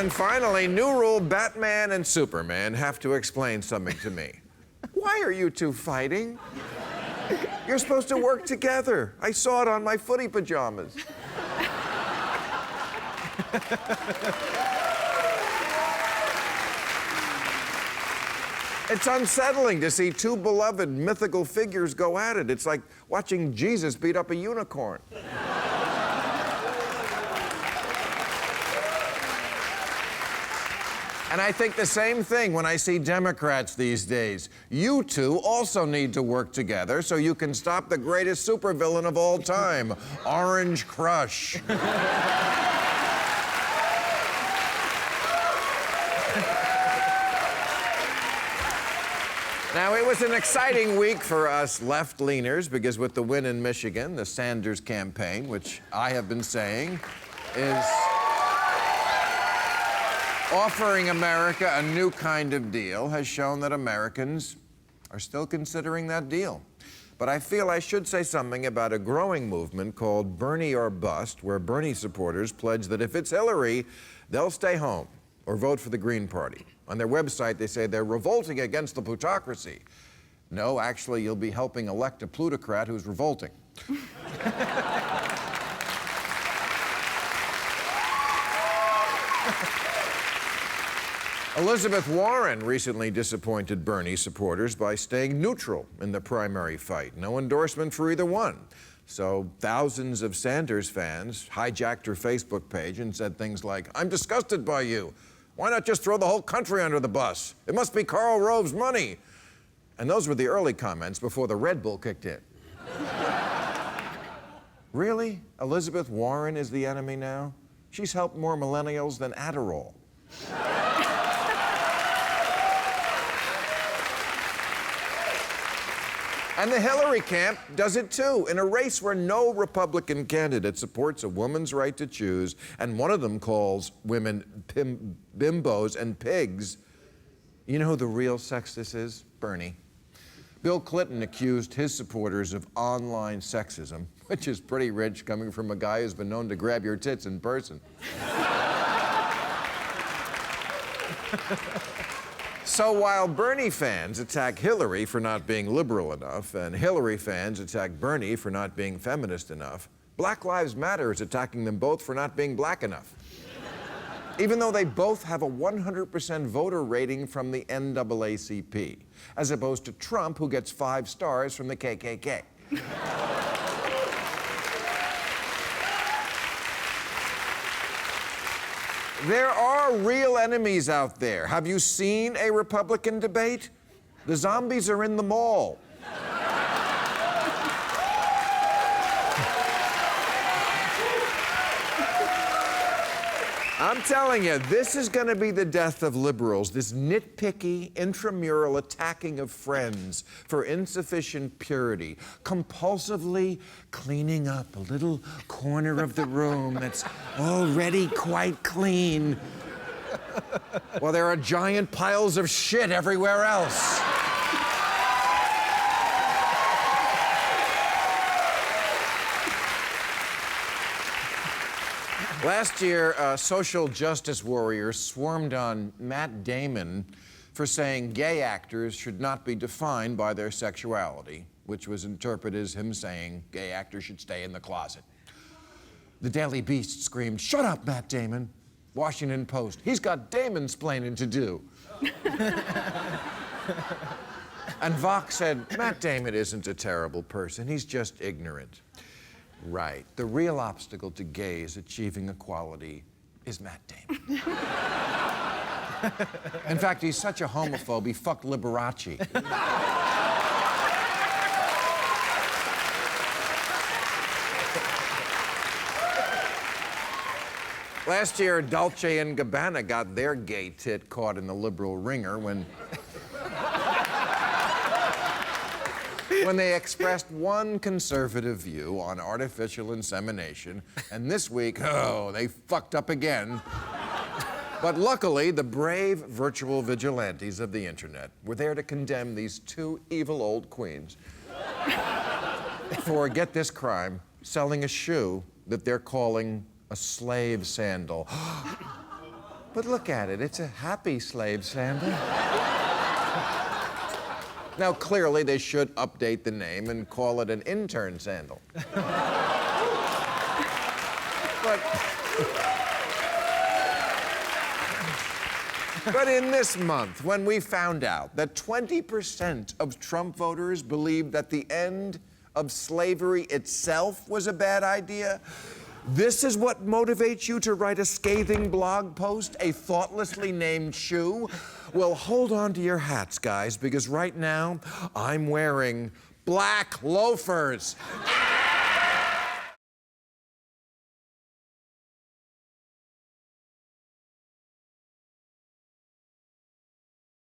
And finally, new rule, Batman and Superman have to explain something to me. Why are you two fighting? You're supposed to work together. I saw it on my footy pajamas. It's unsettling to see two beloved mythical figures go at it. It's like watching Jesus beat up a unicorn. And I think the same thing when I see Democrats these days. You two also need to work together so you can stop the greatest supervillain of all time, Orange Crush. Now, it was an exciting week for us left-leaners because with the win in Michigan, the Sanders campaign, which I have been saying, is offering America a new kind of deal, has shown that Americans are still considering that deal. But I feel I should say something about a growing movement called Bernie or Bust, where Bernie supporters pledge that if it's Hillary, they'll stay home or vote for the Green Party. On their website, they say they're revolting against the plutocracy. No, actually, you'll be helping elect a plutocrat who's revolting. Elizabeth Warren recently disappointed Bernie supporters by staying neutral in the primary fight. No endorsement for either one. So thousands of Sanders fans hijacked her Facebook page and said things like, "I'm disgusted by you. Why not just throw the whole country under the bus? It must be Karl Rove's money." And those were the early comments before the Red Bull kicked in. Really? Elizabeth Warren is the enemy now? She's helped more millennials than Adderall. And the Hillary camp does it too. In a race where no Republican candidate supports a woman's right to choose, and one of them calls women bimbos and pigs, you know who the real sexist is? Bernie. Bill Clinton accused his supporters of online sexism, which is pretty rich coming from a guy who's been known to grab your tits in person. So while Bernie fans attack Hillary for not being liberal enough, and Hillary fans attack Bernie for not being feminist enough, Black Lives Matter is attacking them both for not being black enough. Even though they both have a 100% voter rating from the NAACP, as opposed to Trump, who gets 5 stars from the KKK. There are real enemies out there. Have you seen a Republican debate? The zombies are in the mall. I'm telling you, this is going to be the death of liberals, this nitpicky, intramural attacking of friends for insufficient purity, compulsively cleaning up a little corner of the room that's already quite clean, while there are giant piles of shit everywhere else. Last year, social justice warriors swarmed on Matt Damon for saying gay actors should not be defined by their sexuality, which was interpreted as him saying gay actors should stay in the closet. The Daily Beast screamed, "Shut up, Matt Damon." Washington Post, "He's got Damon-splaining to do." And Vox said, "Matt Damon isn't a terrible person, he's just ignorant." Right. The real obstacle to gays achieving equality is Matt Damon. In fact, he's such a homophobe, he fucked Liberace. Last year, Dolce & Gabbana got their gay tit caught in the liberal ringer when they expressed one conservative view on artificial insemination, and this week, oh, they fucked up again. But luckily, the brave virtual vigilantes of the internet were there to condemn these two evil old queens for, get this crime, selling a shoe that they're calling a slave sandal. But look at it. It's a happy slave sandal. Now, clearly, they should update the name and call it an intern sandal. But in this month, when we found out that 20% of Trump voters believed that the end of slavery itself was a bad idea, this is what motivates you to write a scathing blog post, a thoughtlessly named shoe? Well, hold on to your hats, guys, because right now I'm wearing black loafers.